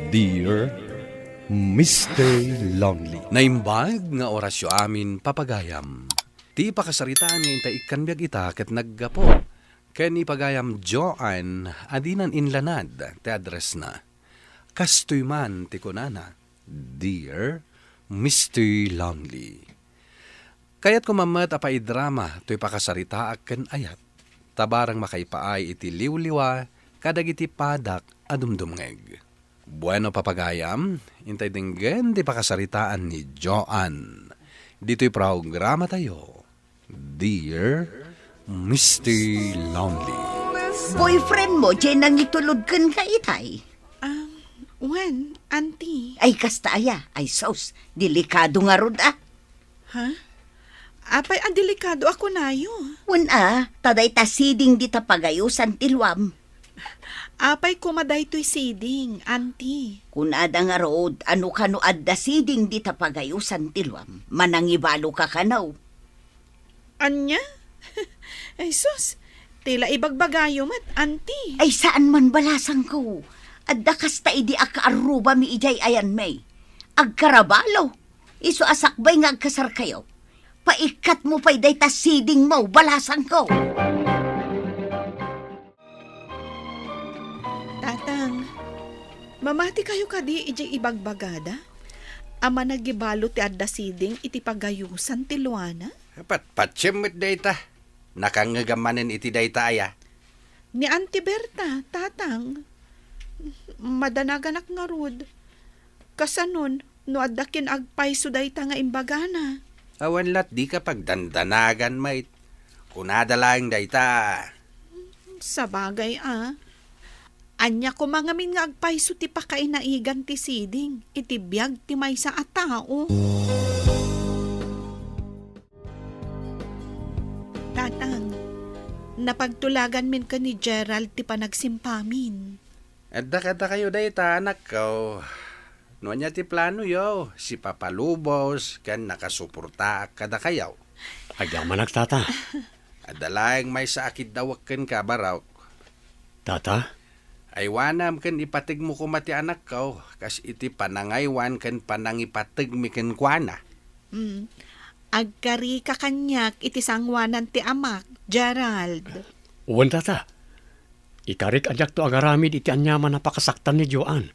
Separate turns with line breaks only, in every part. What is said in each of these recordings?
Dear Mr. Lonely.
Naimbag nga orasyo amin papagayam. Ti pakasaritaan nga inta ikan biyag ita ket naggapo. Ken ipagayam Joan adinan inlanad ti address na. Kastoy man ti kunana. Dear Mr. Lonely. Kayat kumamat apay drama to'y pakasarita ken ayat. Tabarang makaipaay iti liwliwa kadagiti padak adumdumngeg. Bueno papagayam, intay dinggen di pakasaritaan ni Joan. Dito'y programa tayo. Dear Mr. Lonely.
Boyfriend mo, dyan nang itulod kan ka itay.
Wen, auntie.
Ay kasta aya, ay sos, delikado nga rod ah.
Ha? Apay, ang delikado ako nayo.
Wan taday ta siding di ta pagayusan tilwam.
Apay, kumaday to'y siding, auntie.
Kung ada nga rood, ano kano adda siding di ta pagayusan tilwam, manangibalo ka kanaw.
Anya? Ay sus, tila ibagbagayo mat, auntie.
Ay saan man balasang ko, adda kasta idi akaaruba mi ijay ayan may. Agkarabalo, iso asakbay nga agkasar kayo. Paikat mo pa'y day ta siding mo, balasang ko.
Tatang, mamati kayo kadi ijay ibagbagada? Ama nagibalo ti adda siding iti pagayusan ti Luana?
Patsimit dayta. Nakangagamanin iti dayta aya.
Ni Auntie Berta, tatang. Madanaganak nga rod. Kasanon, no addakin agpay sudayta nga imbagana.
Awan lat di ka pagdandanagan mait. Kunadalang dayta.
Sa bagay Anya ko mangamin nga agpayso ti pakainaigan ti siding, iti biyag ti maysa a tao. Tatang, napagtulagan min ka ni Gerald ti panagsimpamin.
Adda kayo dayta anak ko. No niya ti plano yo, si Papa Lubos kan nakasuporta kada kayaw.
Agyaman nagtata.
Adalang may sa akid dawak ken ka baraw.
Tata?
Aywanam ken ipatig mo kumati anak ko, kas iti panangaywan ken panangipatig mi ken kuana.
Agkari ka kanyak iti sangwanan ti amak, Gerald.
Uwan tata. Ikarik ajak to agaramid iti anyaman na pakasaktan ni Joan.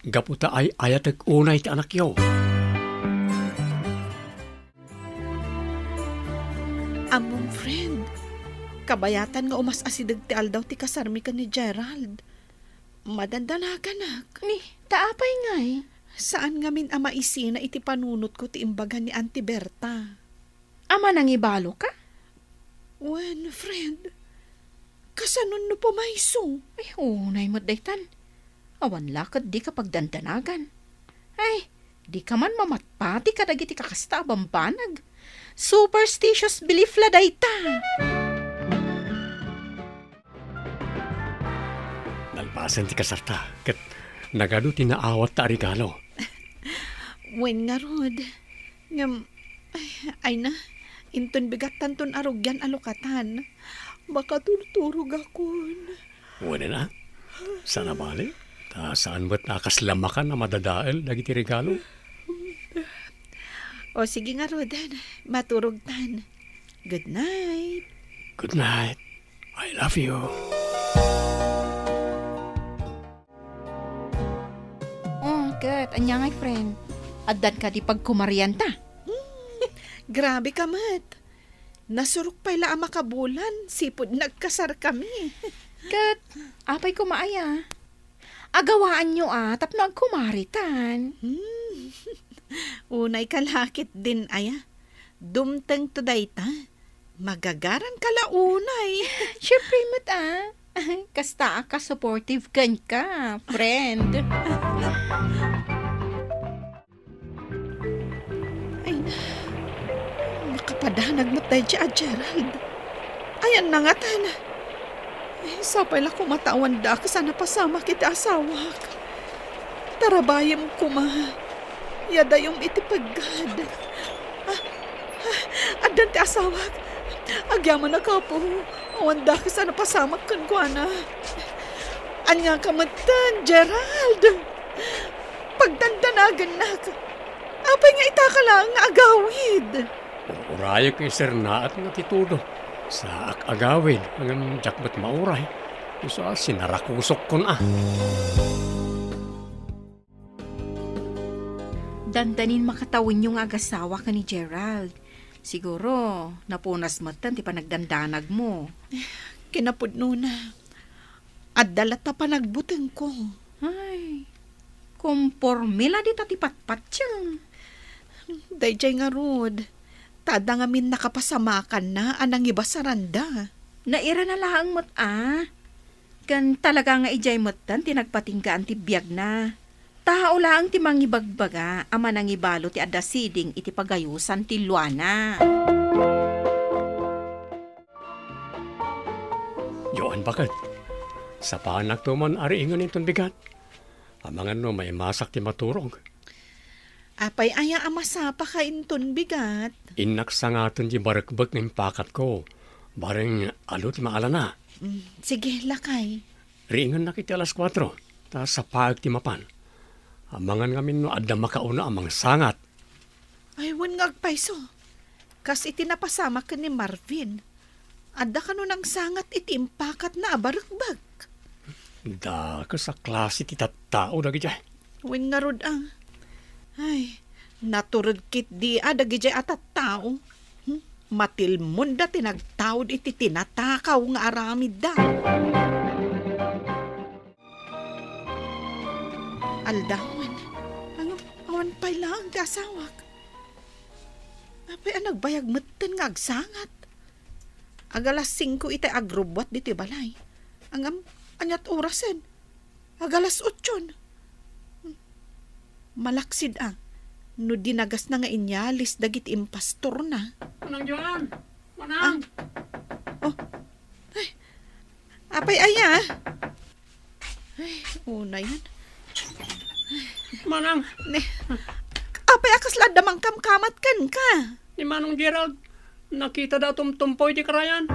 Gaputa ay ayatag unay ti anak yaw.
Among friend, kabayatan nga umas asidag ti aldaw ti kasarmi ka ni Gerald. Madandanagan
Ni, taapay ngay.
Saan ngamin ama isina iti panunot ko ti imbagan ni Auntie Berta?
Ama nang ibalo ka?
Wen, friend, kasanon no pumayso?
Ay, unay mo daytan. Awan lakad di ka pagdandanagan. Ay, di ka man mamatpati ka dagiti kakasta abambanag. Superstitious belief la dayta.
Nalbasan ti kasarta. Kat nagado tinaawat ta regalo.
Wen nga rod. Ngam, ay na, inton bigatan ton arugyan alukatan. Baka turturog akon.
Uwan na. Sana bali. Ta saan ba't nakaslamakan na madadael dagiti regalo?
O sige nga rodan, maturog tan. Good night.
Good night. I love you.
Kat, anya ngay friend. Addan ka di pagkumarian ta.
Grabe ka, Mat. Nasurok pa'y la makabulan. Sipod nagkasar kami.
Kat, apay kumaaya. Agawaan nyo tapno agkumaritan.
Unay kalakit din, aya. Dumteng to dayta. Magagaran kalaunay.
Siyempre mat Kasta ka supportive kan ka, friend.
Ay na. Nakapadanag mo tayo dyan, Gerald. Ayan na nga tan. Ay, sapay lang kumatawan da ka sana pasama kita asawak. Tarabayam ko ma. Yada yung itipagad. Adan ti asawak. Agyaman na ka po. Awanda ka sana pasamak kan kwa na. Anya ka matan, Gerald. danagan nak. Apay nga itaka lang nga agawid.
Uraya kay sir na at nga titudo. Sa agawid, hanggang jakbat mauray. Isa sinarakusok ko na.
Dandanin makatawin yung agasawa ka ni Gerald. Siguro, napunas matan ti panagdandanag mo.
Kinapudno na. At dalata pa nagbuteng ko.
Ay, kumpormila di tati patpat yan.
Dayjay nga rod. Tada nga min nakapasamakan na anang iba sa randa.
Naira na lang mo't Kan talaga nga ijay motan tinagpatinggaan ti biyag na. Tao lang ti mangibagbaga ama nang ibalo ti adasiding iti pagayusan ti Luana.
Joan, bakit? Sa panak to man ari ingon itong bigat. Amangan no may masak ti maturog.
Apay aya amasapa ka inton bigat.
Inak sa ngaton di barakbak ng pakat ko. Bareng alot maala na.
Sige, lakay.
Ringan na kiti alas 4. Ta sa paag ti mapan. Amangan ngamin no adda makauna amang sangat.
Ay, wan nga agpayso. Kas iti napasama ka ni Marvin. Adda ka nun ang sangat iti impakat na abarakbag.
Da ka sa klase ti tattao dagi jay.
Wan nga rod ang. Ay, naturod kit di dagi jay atat tao. Matilmon da tinagtawd iti tinatakaw nga aramid da. Aldawan, awan pa'y lang ti asawak. Apay nagbayag matan nga agsangat. Agalas 5 iti agrobot diti balay. Anyat orasen. Agalas 8. Malaksid ang. No dinagas na nga inyalis dagit impastor na.
Manang Joan! Manang!
Apay aya. Ay, una yan.
Manang!
Apay akas ladamang kamkamat kan ka.
Ni Manong Gerald, nakita da tumtumpoy di karayan.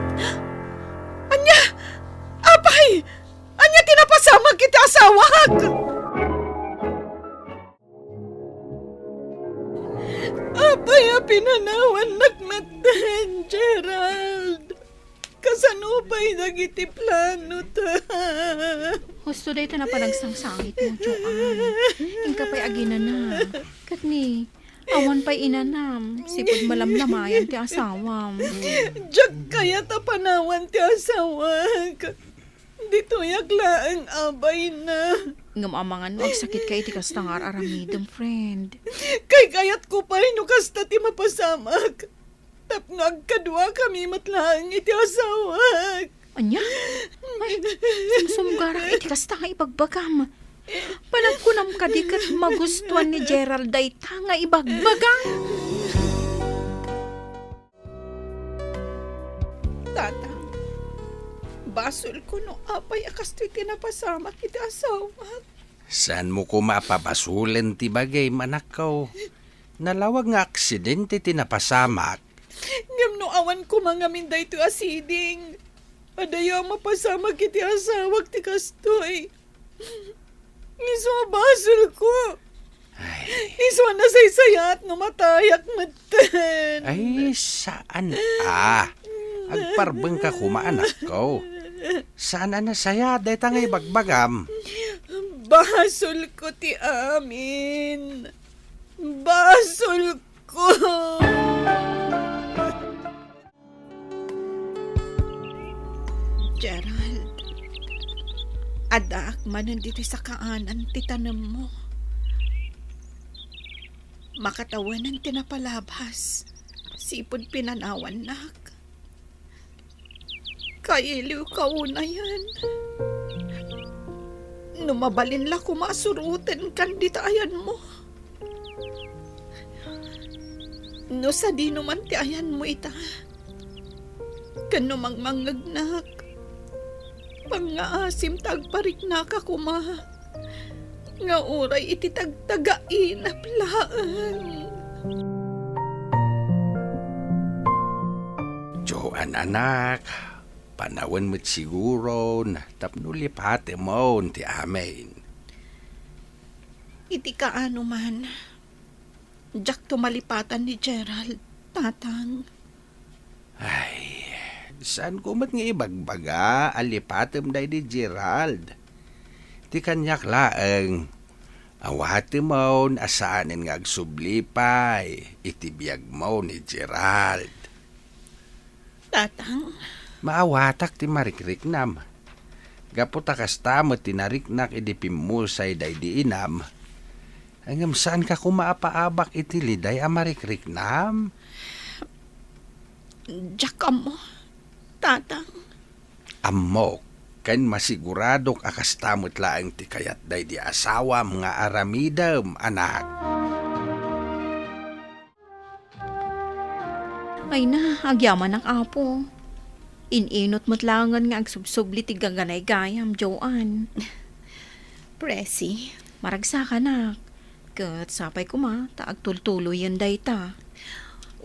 Anya! Apay! Anya tinapasama kita asawak! Apay pinanawan nagmatan, Gerald. Kasanupay nagiti plano ta.
Husto day ta na panagsangsamit mo, Joan. Ingka pa'y agina na. Katni, awan pa'y inanam. Sipod malamlamayan ti asawam.
Diyak kaya ta panawan ti asawak. Dito yaklaan abay na.
Ngamamangan mo, agsakit ka iti kastangar aramidom, friend.
Kay kayat ko pa kasta ti mapasamak. Tapno agkadwa kami matlang iti asawak.
Anya? Ay, sumsumgarak iti kasta nga ibagbagam. Panagkunam ka di kat magustuhan ni Gerald day ta nga ibagbagam.
Tata, basol ko no apay akas ti tinapasama iti asawak.
Saan mo ko mapapasulan ti bagay manakaw? Nalawag nga aksidente tinapasamak.
Ngam no awan ko mga minday to asiding. Adaya mapasama kiti asawak ti kastoy. Iswa basol ko. Iswa na saysayat no matayak matan.
Ay, saan agparbeng ka kumaanak ko. Saan na saya, deta nga ibagbagam.
Basol ko ti amin. Basol ko. Gerald, adak manan dito sa kaanan ti tanem mo. Makatawanan tinapalabas, sipod pinanawan nak. Kailiw kauna yan. Numabalin la kumasurutin kan ditayan mo. No sa di naman ti ayan mo ita. Kano mangmangagnak. Pangaasim tagparik na ka kuma. Nga oray iti tagtagain na plaan.
Joan anak, panawan mo't siguro na tapno lipate mo ti amin.
iti kaano man. Jack tumalipatan ni Gerald, tatang.
Ay, saan ko mat nga ibagbaga, alipatem day di Gerald. Ti kanyak laeng, awati mo asaanin nga agsublipay, itibiyag mo ni Gerald.
Tatang,
Maawatak ti marikriknam. Gaputa kastamot tinariknak idipimusay day di inam. Hanggang saan ka kumaapaabak iti liday amarikriknam?
Jack mo, tatang.
Amok, kan masiguradok akastamot laang ti kayat day di asawa mga aramidam, anak.
Ay na, agyaman ng apo. Ininot mo't langan nga agsubsubli ti gaganay gayam, Joan.
Presi,
Maragsa ka nak. Kat sapay ko ma, taag tultuloy yan day ta.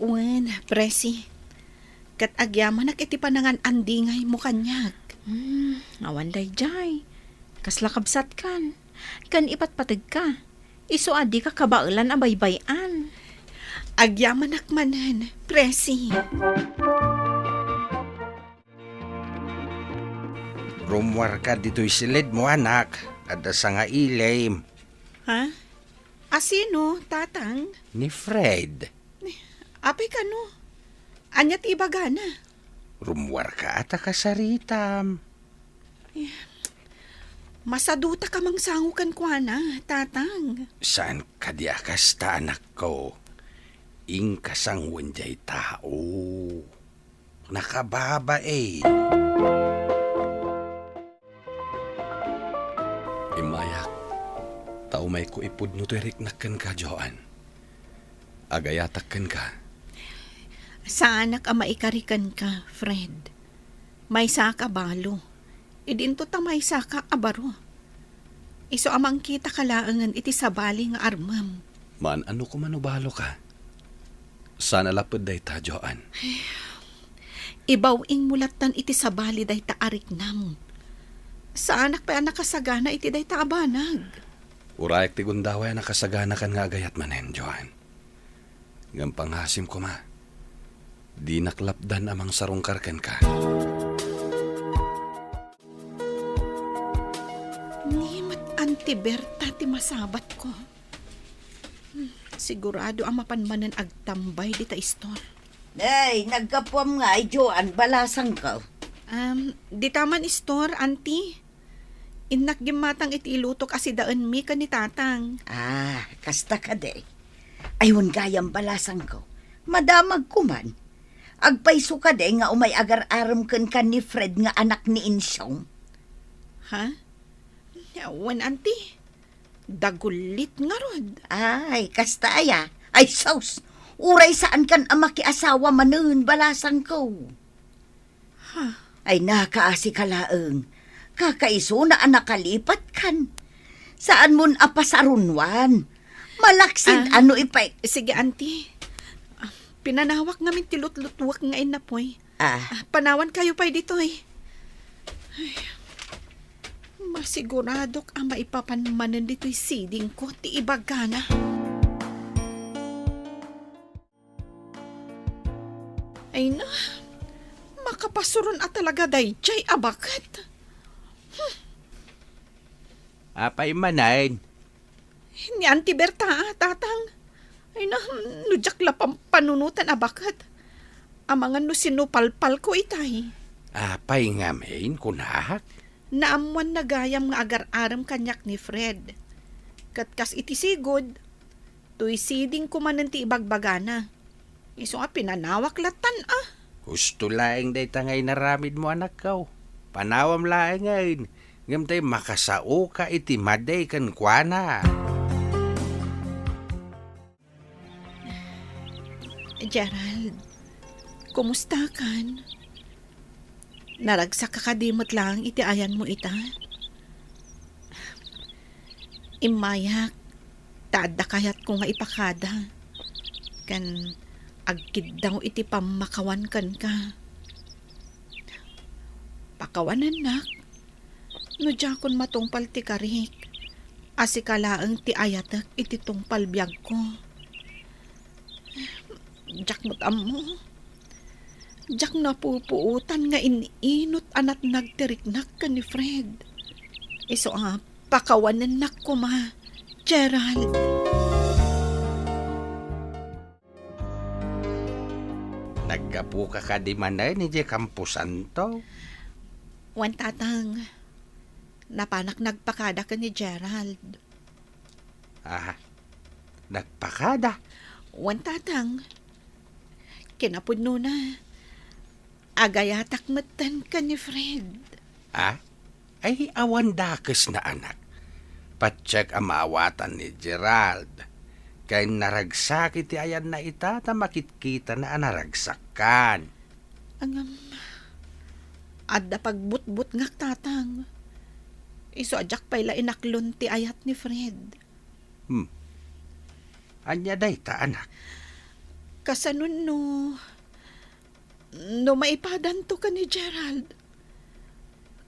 wen, Presi. Kat agyaman nak iti panangan andingay mo kanyak.
Awan day jay. Kaslakabsat kan. Kan ipatpatag ka. Iso adi ka kabailan abaybayan.
Agyaman nak manan, Presi.
Rumwar ka dito'y silid mo, anak. Kada sa nga ilim.
Ha? Asino, tatang?
Ni Fred.
Apay ka no? Anyat ibagana.
Rumwar ka at akasaritam.
Masaduta ka mang sangukan kwa na, tatang.
Saan ka di akasta, anak ko? Ing kasangwan jay tao. Nakababa eh. Imayak, tao may ko ipod no riknakan ka, Joan. Agayatakkan ka.
Sa anak ang maikarikan ka, Fred. May saka balo. Idinto ta may saka abaro. Iso amang kita kalaangan iti sabali nga armam.
Man, ano ko manubalo ka? Sana lapod day ta, Joan.
Ibawing mulatan iti sabali day ta ariknam. Sa anak pa nakasagana iti day ta abanag.
Urayak ti gundaway nakasagana kan nga agayat manen, Joan. Gampang hasim ko ma. Di naklapdan amang sarungkarken ka.
Nimat antiberta ti masabat ko. Sigurado ang mapanmanan agtambay di ta istor.
Ay, nagkapuam nga ay Joan, balasang ka.
Di taman istor, auntie. Inak gimatang iti ilutok asidaan mi ka ni tatang.
Ah, kasta ka de. Ayun gayam balasang ko. Madamag kuman. Agpaiso ka de nga umay agar-aram kan ni Fred nga anak ni Insyong.
Ha? Yawan, auntie. Dagulit nga rod.
Ay, kasta aya. Ay, saus. Uray saan kan ama ki asawa manun balasang ko.
Ha?
Ay, nakaasi kalaeng. Kakaiso na anakalipat kan. Saan mon apasarunwan? Malaksid ano ipay...
Sige, auntie. Pinanawak ngamin tilot-lutwak nga inapoy.
Ah,
Panawan kayo pa dito eh. Ay, masiguradok ang maipapanmanan dito'y siding ko, ti ibagana. Ay na, makapasuron at talaga day jay abakat.
Apay manain.
Ni Auntie Berta, tatang. Ay na, nudyak lapang panunutan abakat. Amangan no sinupalpal ko itay.
Apay nga main kunahak.
Naamuan na gayam nga agar-aram kanyak ni Fred. Katkas iti sigod, tuy siding kumanan ti ibagbagana. Iso nga pinanawak latan ah.
Gusto laeng day tangay naramid mo, anak ko. Panawam laeng ngayon. Ngam tayo makasao ka iti maday kan kuana.
Gerald, kumusta kan? Naragsak ka kadimot lang iti ayan mo ita. Imayak, taada kayat ko nga ipakada. Kan agkid daw iti pamakawan kan ka. Pakawanan nak. No jakon matungpal ti karik. Asikalaang ti ayatak iti tungpal biyag ko. Jak mo't amo. Jak napupuutan nga iniinot anat nagtiriknak ka ni Fred. Iso pakawanan na ko ma, Gerald.
Naggapu ka di manay ni Jay Camposan to.
Wan tatang, napanak nagpakada ka ni Gerald.
Nagpakada.
Wan tatang, kinapudno na. Agayatak matan ka ni Fred.
Ay awan dakes na anak. Patsek ang maawatan ni Gerald. Kay naragsak iti ayan na ita ta makitkita na naragsakan.
Adda pagbutbut ngak tatang. Iso ajak payla inaklon ti ayat ni Fred.
Anya day ta anak.
Kasanun no maipadan to ka ni Gerald.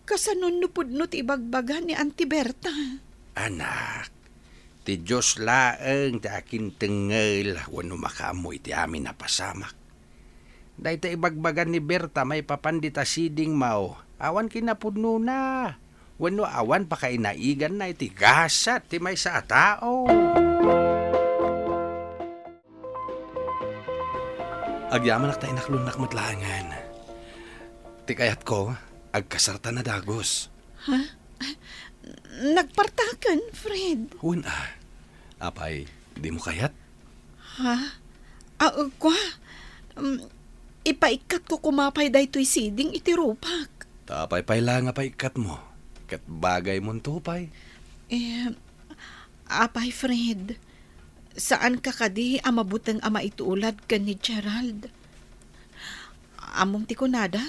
Kasanun no pudno ti ibagbaga ni Auntie Berta.
Anak, ti Diyos laeng ti akin tengel wano makaamoy ti amin na pasamak. Day ta ibagbagan ni Berta may papandita siding mao. Awan kinapudno na. Wano awan pa kainaigan na iti gasat ti may sa tao.
Agyaman ak tayo naklunak matlangan. Ti kayat ko, agkasarta na dagos.
Nagpartakan, Fred.
Apay, di mo kayat?
Kwa. Ipaikat ko kumapay daytoy siding iti rupak.
Tapay lang nga pa ikat mo. Kat bagay mong tupay.
Apay, Fred. Saan ka kadi amabutang ama ituulad ka ni Gerald? Among ti kunada,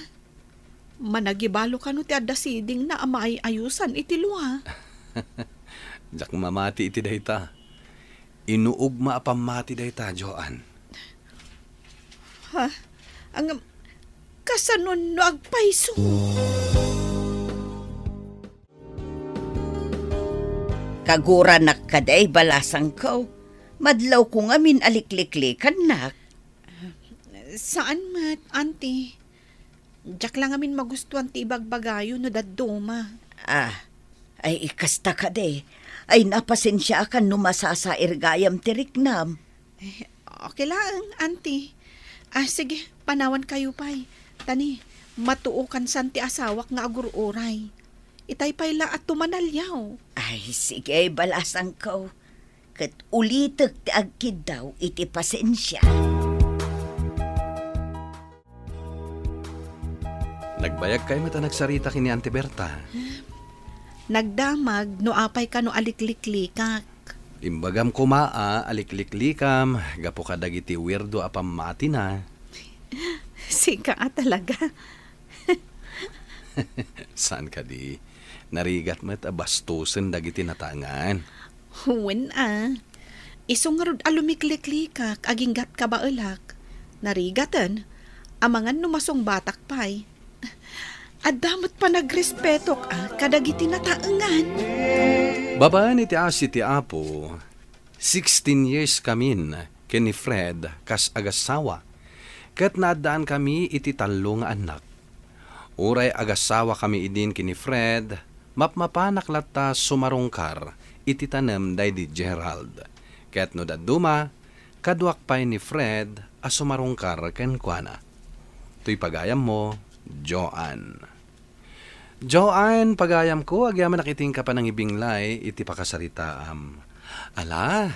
managibalo ka no ti adda siding na ama ay ayusan iti luha.
Jak mamati iti dayta. Inuugma apamati dayta, Joan.
Ang kasanon no agpaiso.
Kagura nakkaday balasang ko. Madlaw ko nga min alikliklikan nak.
Saan mat, auntie? Diyak lang amin magustuhan ti ibagbagayo no daduma.
Ay ikasta ka de. Ay napasensya akan numasasair gayam tiriknam.
Okay lang, auntie. Sige, panawan kayo pay. Tani, matuokan san ti asawak nga agururay. Itay payla at tumanalyaw.
Ay sige balasang ko. Kat ulitek ti agkid daw iti pasensya.
Nagbayag kay mata nagsarita kini Auntie Berta.
Nagdamag no apay ka no alikliklikak.
Imbagam kumaa, alikliklikam, gapo ka dagiti weirdo apamati na.
Sika talaga.
Saan ka di? Narigat met abastusen dagiti natangan.
Huwin Isungarod alumikliklikak, aginggat ka baelak. Narigatan, amangan numasong batak pay. Adamot pa nagrespetok kadagiti nataengan.
Babaan iti asi ti Apo, 16 years kamin ken ni Fred kas agasawa. Ket naadaan kami iti tallo nga anak. Uray agasawa kami idin kini Fred, mapmapanak latta sumarungkar iti tanem day di Gerald. Ket no daduma, kadwak pay ni Fred a sumarungkar ken kuana. Tuy pagayam mo, Joan. Joan, pagayam ko, agyaman nakiting ka pa ng ibinglay, iti pakasarita Ala,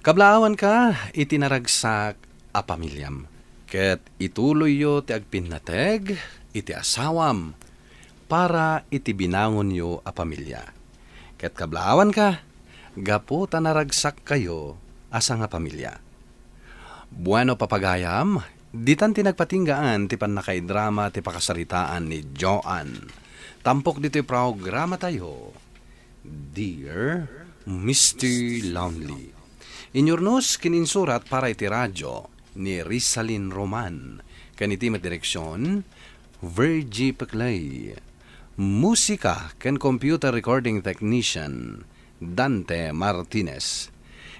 kablaawan ka, iti naragsak a pamilyam. Ket ituloy yo ti agpinnateg, iti asawam, para iti binangon yo a pamilya. Ket kablaawan ka, gapo ta naragsak kayo asa nga pamilya. Bueno papagayam, ditan tinagpatinggaan ti panakaidrama ti pakasaritaan ni Joan. Tampok dito'y programa tayo, Dear Mr. Lonely. Inyornos kininsurat para iti radyo ni Rizalin Roman. Kaniti direksyon, Virgie Peclay. Musika ken computer recording technician Dante Martinez.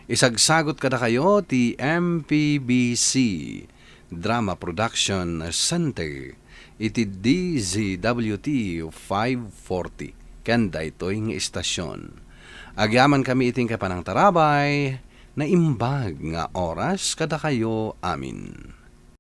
Isagsagot kada kayo ti MPBC Drama Production Center iti DZWT 540 kanda ito'y nga istasyon. Agyaman kami iting kapanang tarabay na imbag nga oras kada kayo amin.